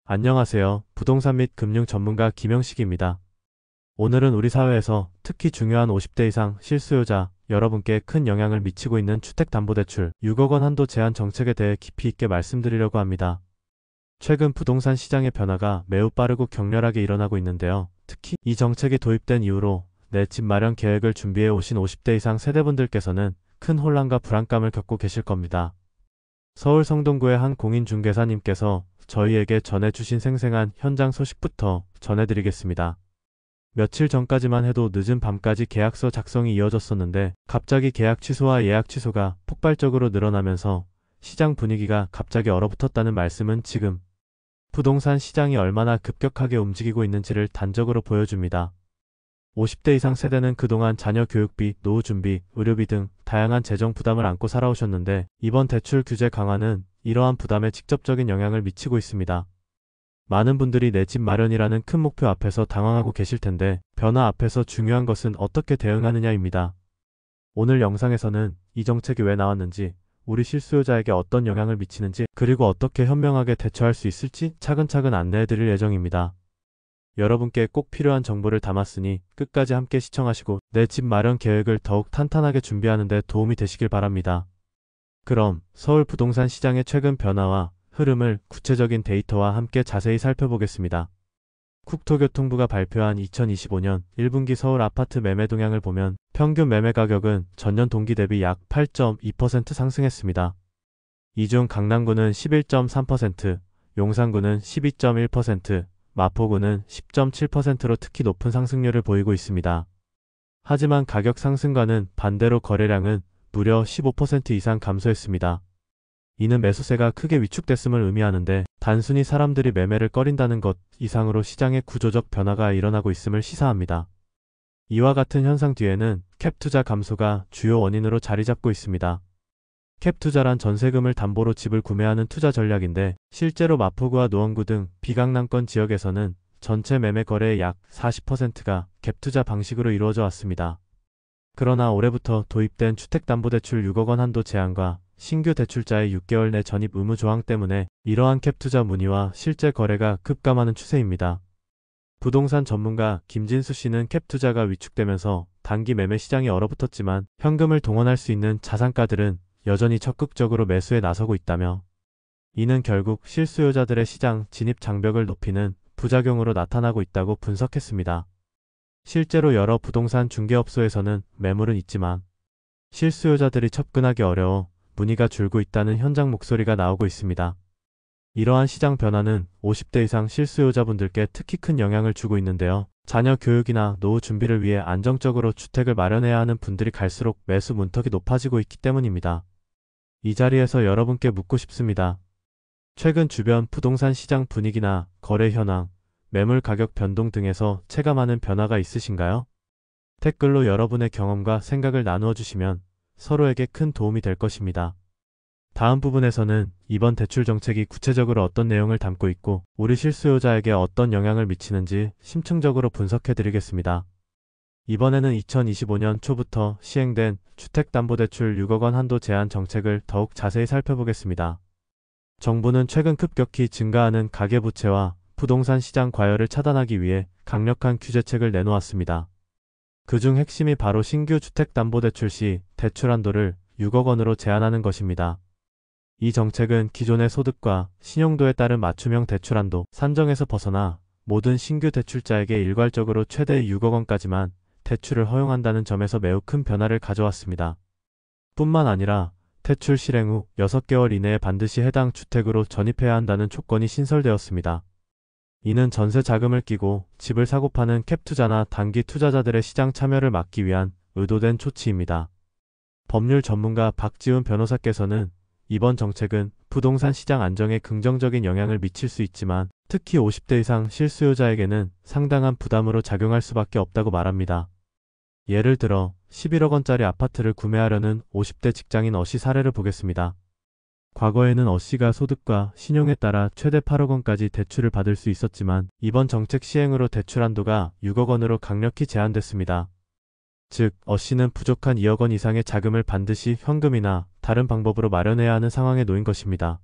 안녕하세요. 부동산 및 금융 전문가 김영식입니다. 오늘은 우리 사회에서 특히 중요한 50대 이상 실수요자 여러분께 큰 영향을 미치고 있는 주택담보대출 6억 원 한도 제한 정책에 대해 깊이 있게 말씀드리려고 합니다. 최근 부동산 시장의 변화가 매우 빠르고 격렬하게 일어나고 있는데요. 특히 이 정책이 도입된 이후로 내 집 마련 계획을 준비해 오신 50대 이상 세대분들께서는 큰 혼란과 불안감을 겪고 계실 겁니다. 서울 성동구의 한 공인중개사님께서 저희에게 전해주신 생생한 현장 소식부터 전해드리겠습니다. 며칠 전까지만 해도 늦은 밤까지 계약서 작성이 이어졌었는데 갑자기 계약 취소와 예약 취소가 폭발적으로 늘어나면서 시장 분위기가 갑자기 얼어붙었다는 말씀은 지금 부동산 시장이 얼마나 급격하게 움직이고 있는지를 단적으로 보여줍니다. 50대 이상 세대는 그동안 자녀 교육비, 노후 준비, 의료비 등 다양한 재정 부담을 안고 살아오셨는데 이번 대출 규제 강화는 이러한 부담에 직접적인 영향을 미치고 있습니다. 많은 분들이 내 집 마련이라는 큰 목표 앞에서 당황하고 계실 텐데 변화 앞에서 중요한 것은 어떻게 대응하느냐입니다. 오늘 영상에서는 이 정책이 왜 나왔는지, 우리 실수요자에게 어떤 영향을 미치는지, 그리고 어떻게 현명하게 대처할 수 있을지 차근차근 안내해드릴 예정입니다. 여러분께 꼭 필요한 정보를 담았으니 끝까지 함께 시청하시고 내 집 마련 계획을 더욱 탄탄하게 준비하는 데 도움이 되시길 바랍니다. 그럼 서울 부동산 시장의 최근 변화와 흐름을 구체적인 데이터와 함께 자세히 살펴보겠습니다. 국토교통부가 발표한 2025년 1분기 서울 아파트 매매 동향을 보면 평균 매매 가격은 전년 동기 대비 약 8.2% 상승했습니다. 이 중 강남구는 11.3%, 용산구는 12.1%, 마포구는 10.7%로 특히 높은 상승률을 보이고 있습니다. 하지만 가격 상승과는 반대로 거래량은 무려 15% 이상 감소했습니다. 이는 매수세가 크게 위축됐음을 의미하는데 단순히 사람들이 매매를 꺼린다는 것 이상으로 시장의 구조적 변화가 일어나고 있음을 시사합니다. 이와 같은 현상 뒤에는 캡 투자 감소가 주요 원인으로 자리 잡고 있습니다. 캡 투자란 전세금을 담보로 집을 구매하는 투자 전략인데 실제로 마포구와 노원구 등 비강남권 지역에서는 전체 매매 거래의 약 40%가 캡 투자 방식으로 이루어져 왔습니다. 그러나 올해부터 도입된 주택담보대출 6억 원 한도 제한과 신규 대출자의 6개월 내 전입 의무 조항 때문에 이러한 캡 투자 문의와 실제 거래가 급감하는 추세입니다. 부동산 전문가 김진수 씨는 캡 투자가 위축되면서 단기 매매 시장이 얼어붙었지만 현금을 동원할 수 있는 자산가들은 여전히 적극적으로 매수에 나서고 있다며 이는 결국 실수요자들의 시장 진입 장벽을 높이는 부작용으로 나타나고 있다고 분석했습니다. 실제로 여러 부동산 중개업소에서는 매물은 있지만 실수요자들이 접근하기 어려워 문의가 줄고 있다는 현장 목소리가 나오고 있습니다. 이러한 시장 변화는 50대 이상 실수요자분들께 특히 큰 영향을 주고 있는데요. 자녀 교육이나 노후 준비를 위해 안정적으로 주택을 마련해야 하는 분들이 갈수록 매수 문턱이 높아지고 있기 때문입니다. 이 자리에서 여러분께 묻고 싶습니다. 최근 주변 부동산 시장 분위기나 거래 현황, 매물 가격 변동 등에서 체감하는 변화가 있으신가요? 댓글로 여러분의 경험과 생각을 나누어 주시면 서로에게 큰 도움이 될 것입니다. 다음 부분에서는 이번 대출 정책이 구체적으로 어떤 내용을 담고 있고 우리 실수요자에게 어떤 영향을 미치는지 심층적으로 분석해 드리겠습니다. 이번에는 2025년 초부터 시행된 주택담보대출 6억 원 한도 제한 정책을 더욱 자세히 살펴보겠습니다. 정부는 최근 급격히 증가하는 가계부채와 부동산 시장 과열을 차단하기 위해 강력한 규제책을 내놓았습니다. 그중 핵심이 바로 신규 주택담보대출 시 대출 한도를 6억 원으로 제한하는 것입니다. 이 정책은 기존의 소득과 신용도에 따른 맞춤형 대출 한도 산정에서 벗어나 모든 신규 대출자에게 일괄적으로 최대 6억 원까지만 대출을 허용한다는 점에서 매우 큰 변화를 가져왔습니다. 뿐만 아니라 대출 실행 후 6개월 이내에 반드시 해당 주택으로 전입해야 한다는 조건이 신설되었습니다. 이는 전세 자금을 끼고 집을 사고 파는 캡 투자나 단기 투자자들의 시장 참여를 막기 위한 의도된 조치입니다. 법률 전문가 박지훈 변호사께서는 이번 정책은 부동산 시장 안정에 긍정적인 영향을 미칠 수 있지만 특히 50대 이상 실수요자에게는 상당한 부담으로 작용할 수밖에 없다고 말합니다. 예를 들어 11억 원짜리 아파트를 구매하려는 50대 직장인 어씨 사례를 보겠습니다. 과거에는 어씨가 소득과 신용에 따라 최대 8억 원까지 대출을 받을 수 있었지만 이번 정책 시행으로 대출 한도가 6억 원으로 강력히 제한됐습니다. 즉, 어씨는 부족한 2억 원 이상의 자금을 반드시 현금이나 다른 방법으로 마련해야 하는 상황에 놓인 것입니다.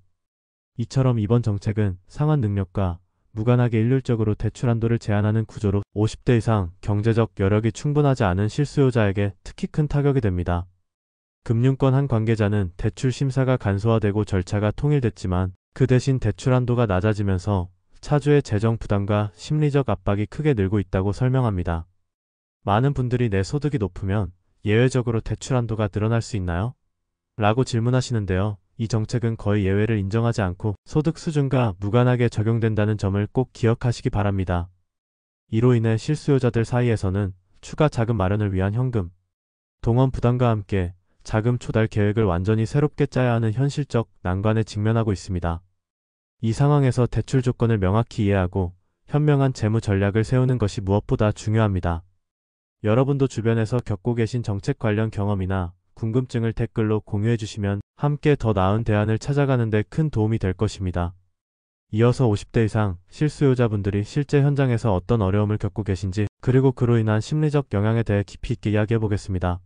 이처럼 이번 정책은 상환 능력과 무관하게 일률적으로 대출 한도를 제한하는 구조로 50대 이상 경제적 여력이 충분하지 않은 실수요자에게 특히 큰 타격이 됩니다. 금융권 한 관계자는 대출 심사가 간소화되고 절차가 통일됐지만 그 대신 대출 한도가 낮아지면서 차주의 재정 부담과 심리적 압박이 크게 늘고 있다고 설명합니다. 많은 분들이 내 소득이 높으면 예외적으로 대출 한도가 늘어날 수 있나요? 라고 질문하시는데요. 이 정책은 거의 예외를 인정하지 않고 소득 수준과 무관하게 적용된다는 점을 꼭 기억하시기 바랍니다. 이로 인해 실수요자들 사이에서는 추가 자금 마련을 위한 현금, 동원 부담과 함께 자금 조달 계획을 완전히 새롭게 짜야 하는 현실적 난관에 직면하고 있습니다. 이 상황에서 대출 조건을 명확히 이해하고 현명한 재무 전략을 세우는 것이 무엇보다 중요합니다. 여러분도 주변에서 겪고 계신 정책 관련 경험이나 궁금증을 댓글로 공유해 주시면 함께 더 나은 대안을 찾아가는 데 큰 도움이 될 것입니다. 이어서 50대 이상 실수요자분들이 실제 현장에서 어떤 어려움을 겪고 계신지 그리고 그로 인한 심리적 영향에 대해 깊이 있게 이야기해 보겠습니다.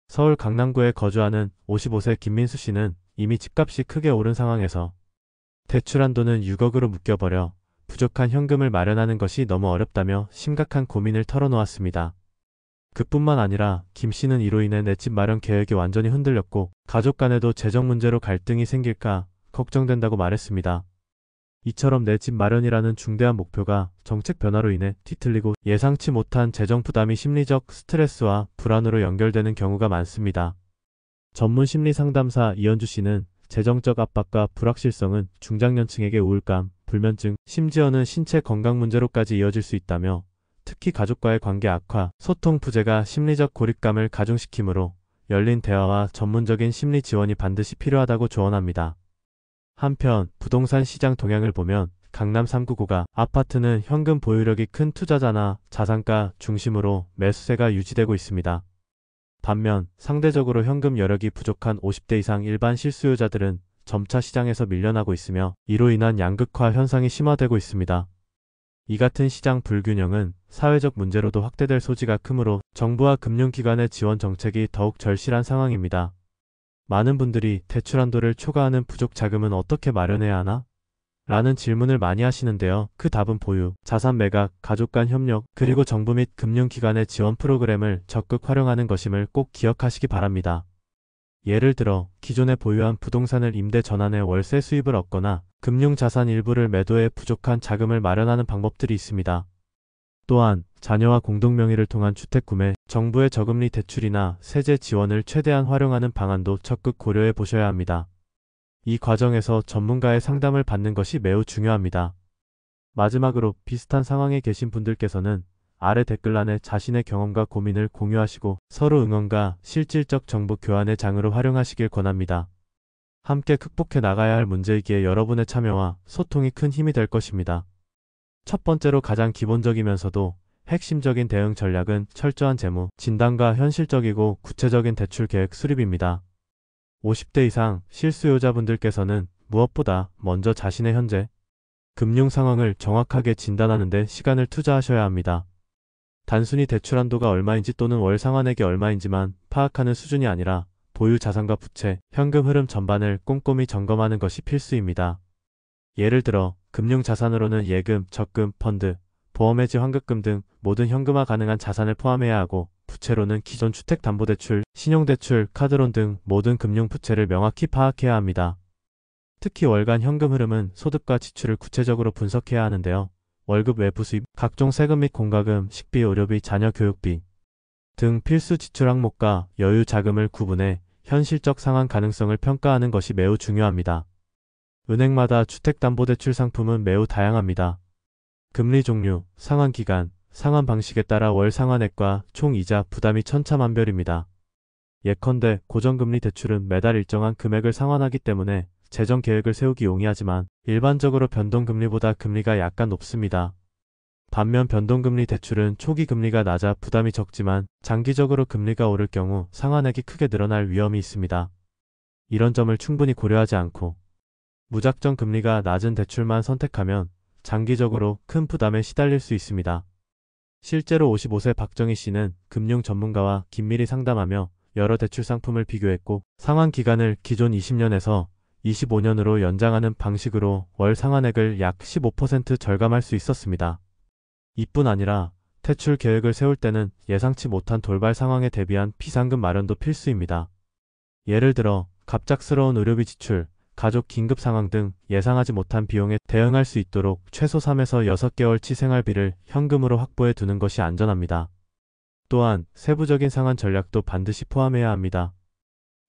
서울 강남구에 거주하는 55세 김민수 씨는 이미 집값이 크게 오른 상황에서 대출 한도는 6억으로 묶여버려 부족한 현금을 마련하는 것이 너무 어렵다며 심각한 고민을 털어놓았습니다. 그뿐만 아니라 김 씨는 이로 인해 내 집 마련 계획이 완전히 흔들렸고 가족 간에도 재정 문제로 갈등이 생길까 걱정된다고 말했습니다. 이처럼 내 집 마련이라는 중대한 목표가 정책 변화로 인해 뒤틀리고 예상치 못한 재정 부담이 심리적 스트레스와 불안으로 연결되는 경우가 많습니다. 전문 심리 상담사 이현주 씨는 재정적 압박과 불확실성은 중장년층에게 우울감, 불면증, 심지어는 신체 건강 문제로까지 이어질 수 있다며 특히 가족과의 관계 악화, 소통 부재가 심리적 고립감을 가중시키므로 열린 대화와 전문적인 심리 지원이 반드시 필요하다고 조언합니다. 한편 부동산 시장 동향을 보면 강남 3구고가 아파트는 현금 보유력이 큰 투자자나 자산가 중심으로 매수세가 유지되고 있습니다. 반면 상대적으로 현금 여력이 부족한 50대 이상 일반 실수요자들은 점차 시장에서 밀려나고 있으며 이로 인한 양극화 현상이 심화되고 있습니다. 이 같은 시장 불균형은 사회적 문제로도 확대될 소지가 크므로 정부와 금융기관의 지원 정책이 더욱 절실한 상황입니다. 많은 분들이 대출 한도를 초과하는 부족 자금은 어떻게 마련해야 하나? 라는 질문을 많이 하시는데요. 그 답은 보유, 자산 매각, 가족 간 협력, 그리고 정부 및 금융기관의 지원 프로그램을 적극 활용하는 것임을 꼭 기억하시기 바랍니다. 예를 들어 기존에 보유한 부동산을 임대 전환해 월세 수입을 얻거나 금융자산 일부를 매도해 부족한 자금을 마련하는 방법들이 있습니다. 또한 자녀와 공동명의를 통한 주택 구매, 정부의 저금리 대출이나 세제 지원을 최대한 활용하는 방안도 적극 고려해 보셔야 합니다. 이 과정에서 전문가의 상담을 받는 것이 매우 중요합니다. 마지막으로 비슷한 상황에 계신 분들께서는 아래 댓글란에 자신의 경험과 고민을 공유하시고 서로 응원과 실질적 정보 교환의 장으로 활용하시길 권합니다. 함께 극복해 나가야 할 문제이기에 여러분의 참여와 소통이 큰 힘이 될 것입니다. 첫 번째로 가장 기본적이면서도 핵심적인 대응 전략은 철저한 재무 진단과 현실적이고 구체적인 대출 계획 수립입니다. 50대 이상 실수요자분들께서는 무엇보다 먼저 자신의 현재 금융 상황을 정확하게 진단하는 데 시간을 투자하셔야 합니다. 단순히 대출 한도가 얼마인지 또는 월 상환액이 얼마인지만 파악하는 수준이 아니라 보유 자산과 부채, 현금 흐름 전반을 꼼꼼히 점검하는 것이 필수입니다. 예를 들어 금융자산으로는 예금, 적금, 펀드, 보험해지 환급금 등 모든 현금화 가능한 자산을 포함해야 하고 부채로는 기존 주택담보대출, 신용대출, 카드론 등 모든 금융부채를 명확히 파악해야 합니다. 특히 월간 현금 흐름은 소득과 지출을 구체적으로 분석해야 하는데요. 월급 외부 수입, 각종 세금 및 공과금, 식비, 의료비, 자녀 교육비 등 필수 지출 항목과 여유 자금을 구분해 현실적 상환 가능성을 평가하는 것이 매우 중요합니다. 은행마다 주택담보대출 상품은 매우 다양합니다. 금리 종류, 상환 기간, 상환 방식에 따라 월 상환액과 총 이자 부담이 천차만별입니다. 예컨대 고정금리 대출은 매달 일정한 금액을 상환하기 때문에 재정 계획을 세우기 용이하지만 일반적으로 변동금리보다 금리가 약간 높습니다. 반면 변동금리 대출은 초기 금리가 낮아 부담이 적지만 장기적으로 금리가 오를 경우 상환액이 크게 늘어날 위험이 있습니다. 이런 점을 충분히 고려하지 않고 무작정 금리가 낮은 대출만 선택하면 장기적으로 큰 부담에 시달릴 수 있습니다. 실제로 55세 박정희 씨는 금융 전문가와 긴밀히 상담하며 여러 대출 상품을 비교했고 상환 기간을 기존 20년에서 25년으로 연장하는 방식으로 월 상환액을 약 15% 절감할 수 있었습니다. 이뿐 아니라 대출 계획을 세울 때는 예상치 못한 돌발 상황에 대비한 비상금 마련도 필수입니다. 예를 들어 갑작스러운 의료비 지출, 가족 긴급 상황 등 예상하지 못한 비용에 대응할 수 있도록 최소 3에서 6개월치 생활비를 현금으로 확보해 두는 것이 안전합니다. 또한 세부적인 상환 전략도 반드시 포함해야 합니다.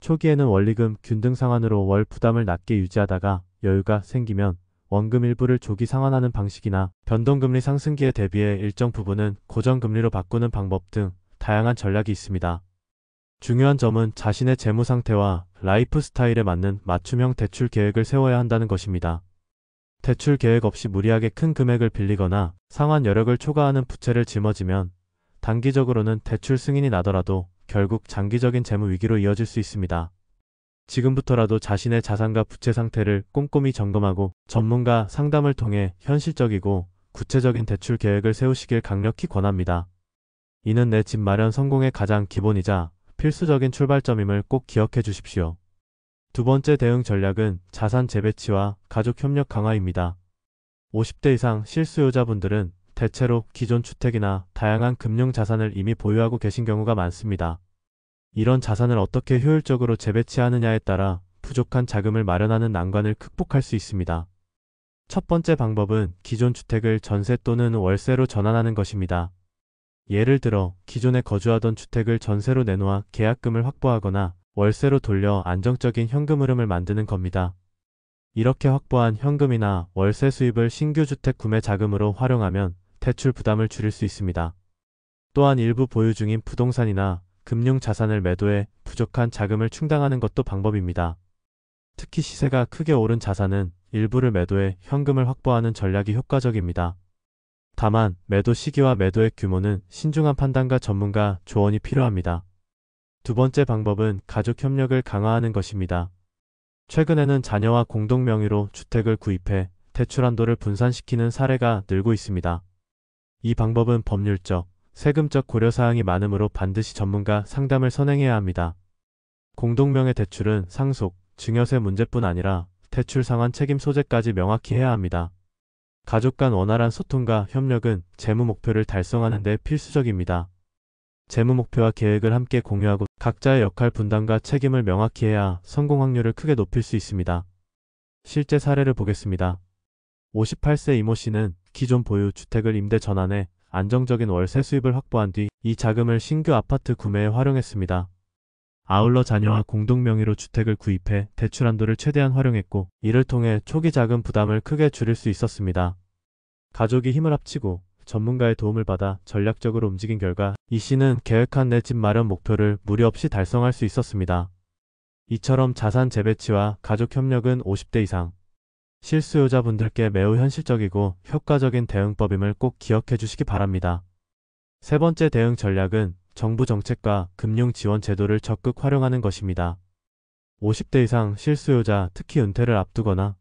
초기에는 원리금, 균등 상환으로 월 부담을 낮게 유지하다가 여유가 생기면 원금 일부를 조기 상환하는 방식이나 변동금리 상승기에 대비해 일정 부분은 고정금리로 바꾸는 방법 등 다양한 전략이 있습니다. 중요한 점은 자신의 재무 상태와 라이프 스타일에 맞는 맞춤형 대출 계획을 세워야 한다는 것입니다. 대출 계획 없이 무리하게 큰 금액을 빌리거나 상환 여력을 초과하는 부채를 짊어지면 단기적으로는 대출 승인이 나더라도 결국 장기적인 재무 위기로 이어질 수 있습니다. 지금부터라도 자신의 자산과 부채 상태를 꼼꼼히 점검하고 전문가 상담을 통해 현실적이고 구체적인 대출 계획을 세우시길 강력히 권합니다. 이는 내 집 마련 성공의 가장 기본이자 필수적인 출발점임을 꼭 기억해 주십시오. 두 번째 대응 전략은 자산 재배치와 가족 협력 강화입니다. 50대 이상 실수요자분들은 대체로 기존 주택이나 다양한 금융 자산을 이미 보유하고 계신 경우가 많습니다. 이런 자산을 어떻게 효율적으로 재배치하느냐에 따라 부족한 자금을 마련하는 난관을 극복할 수 있습니다. 첫 번째 방법은 기존 주택을 전세 또는 월세로 전환하는 것입니다. 예를 들어 기존에 거주하던 주택을 전세로 내놓아 계약금을 확보하거나 월세로 돌려 안정적인 현금 흐름을 만드는 겁니다. 이렇게 확보한 현금이나 월세 수입을 신규 주택 구매 자금으로 활용하면 대출 부담을 줄일 수 있습니다. 또한 일부 보유 중인 부동산이나 금융 자산을 매도해 부족한 자금을 충당하는 것도 방법입니다. 특히 시세가 크게 오른 자산은 일부를 매도해 현금을 확보하는 전략이 효과적입니다. 다만 매도 시기와 매도액 규모는 신중한 판단과 전문가 조언이 필요합니다. 두 번째 방법은 가족 협력을 강화하는 것입니다. 최근에는 자녀와 공동 명의로 주택을 구입해 대출 한도를 분산시키는 사례가 늘고 있습니다. 이 방법은 법률적, 세금적 고려사항이 많으므로 반드시 전문가 상담을 선행해야 합니다. 공동명의 대출은 상속, 증여세 문제뿐 아니라 대출 상환 책임 소재까지 명확히 해야 합니다. 가족 간 원활한 소통과 협력은 재무 목표를 달성하는 데 필수적입니다. 재무 목표와 계획을 함께 공유하고 각자의 역할 분담과 책임을 명확히 해야 성공 확률을 크게 높일 수 있습니다. 실제 사례를 보겠습니다. 58세 이모 씨는 기존 보유 주택을 임대 전환해 안정적인 월세 수입을 확보한 뒤 이 자금을 신규 아파트 구매에 활용했습니다. 아울러 자녀와 공동 명의로 주택을 구입해 대출 한도를 최대한 활용했고 이를 통해 초기 자금 부담을 크게 줄일 수 있었습니다. 가족이 힘을 합치고 전문가의 도움을 받아 전략적으로 움직인 결과 이 씨는 계획한 내 집 마련 목표를 무리 없이 달성할 수 있었습니다. 이처럼 자산 재배치와 가족 협력은 50대 이상 실수요자분들께 매우 현실적이고 효과적인 대응법임을 꼭 기억해 주시기 바랍니다. 세 번째 대응 전략은 정부 정책과 금융 지원 제도를 적극 활용하는 것입니다. 50대 이상 실수요자, 특히 은퇴를 앞두거나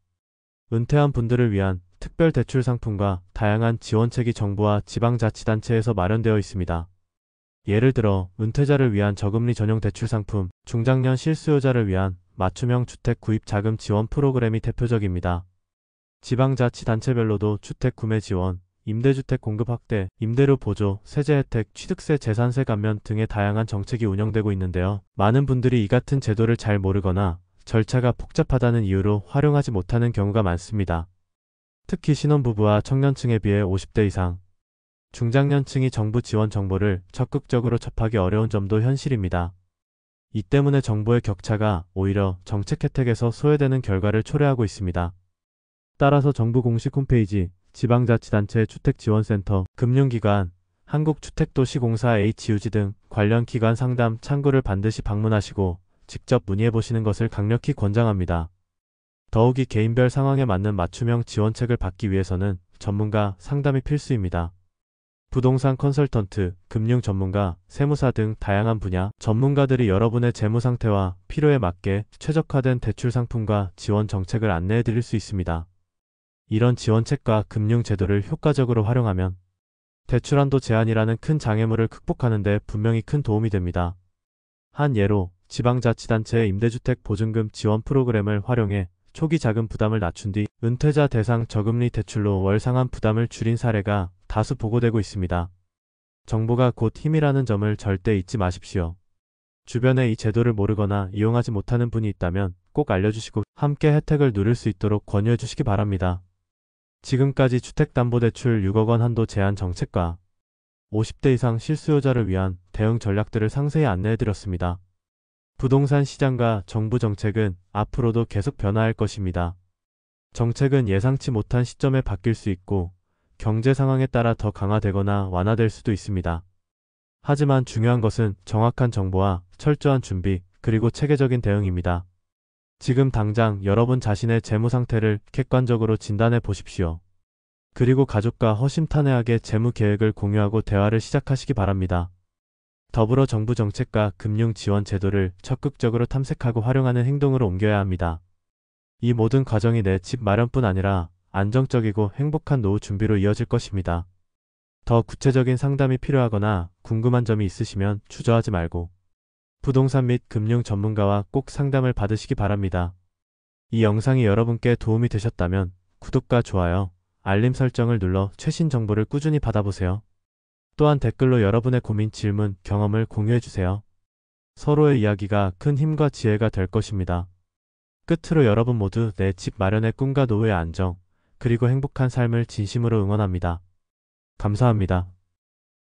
은퇴한 분들을 위한 특별 대출 상품과 다양한 지원책이 정부와 지방자치단체에서 마련되어 있습니다. 예를 들어 은퇴자를 위한 저금리 전용 대출 상품, 중장년 실수요자를 위한 맞춤형 주택 구입 자금 지원 프로그램이 대표적입니다. 지방자치단체별로도 주택 구매 지원, 임대주택 공급 확대, 임대료 보조, 세제 혜택, 취득세 재산세 감면 등의 다양한 정책이 운영되고 있는데요. 많은 분들이 이 같은 제도를 잘 모르거나 절차가 복잡하다는 이유로 활용하지 못하는 경우가 많습니다. 특히 신혼부부와 청년층에 비해 50대 이상, 중장년층이 정부 지원 정보를 적극적으로 접하기 어려운 점도 현실입니다. 이 때문에 정보의 격차가 오히려 정책 혜택에서 소외되는 결과를 초래하고 있습니다. 따라서 정부 공식 홈페이지, 지방자치단체 주택지원센터, 금융기관, 한국주택도시공사 HUG 등 관련 기관 상담 창구를 반드시 방문하시고 직접 문의해보시는 것을 강력히 권장합니다. 더욱이 개인별 상황에 맞는 맞춤형 지원책을 받기 위해서는 전문가 상담이 필수입니다. 부동산 컨설턴트, 금융 전문가, 세무사 등 다양한 분야 전문가들이 여러분의 재무 상태와 필요에 맞게 최적화된 대출 상품과 지원 정책을 안내해 드릴 수 있습니다. 이런 지원책과 금융 제도를 효과적으로 활용하면 대출 한도 제한이라는 큰 장애물을 극복하는 데 분명히 큰 도움이 됩니다. 한 예로 지방자치단체의 임대주택 보증금 지원 프로그램을 활용해 초기 자금 부담을 낮춘 뒤 은퇴자 대상 저금리 대출로 월 상환 부담을 줄인 사례가 다수 보고되고 있습니다. 정보가 곧 힘이라는 점을 절대 잊지 마십시오. 주변에 이 제도를 모르거나 이용하지 못하는 분이 있다면 꼭 알려주시고 함께 혜택을 누릴 수 있도록 권유해 주시기 바랍니다. 지금까지 주택담보대출 6억 원 한도 제한 정책과 50대 이상 실수요자를 위한 대응 전략들을 상세히 안내해 드렸습니다. 부동산 시장과 정부 정책은 앞으로도 계속 변화할 것입니다. 정책은 예상치 못한 시점에 바뀔 수 있고 경제 상황에 따라 더 강화되거나 완화될 수도 있습니다. 하지만 중요한 것은 정확한 정보와 철저한 준비, 그리고 체계적인 대응입니다. 지금 당장 여러분 자신의 재무 상태를 객관적으로 진단해 보십시오. 그리고 가족과 허심탄회하게 재무 계획을 공유하고 대화를 시작하시기 바랍니다. 더불어 정부 정책과 금융 지원 제도를 적극적으로 탐색하고 활용하는 행동으로 옮겨야 합니다. 이 모든 과정이 내 집 마련뿐 아니라 안정적이고 행복한 노후 준비로 이어질 것입니다. 더 구체적인 상담이 필요하거나 궁금한 점이 있으시면 주저하지 말고 부동산 및 금융 전문가와 꼭 상담을 받으시기 바랍니다. 이 영상이 여러분께 도움이 되셨다면 구독과 좋아요, 알림 설정을 눌러 최신 정보를 꾸준히 받아보세요. 또한 댓글로 여러분의 고민, 질문, 경험을 공유해주세요. 서로의 이야기가 큰 힘과 지혜가 될 것입니다. 끝으로 여러분 모두 내 집 마련의 꿈과 노후의 안정, 그리고 행복한 삶을 진심으로 응원합니다. 감사합니다.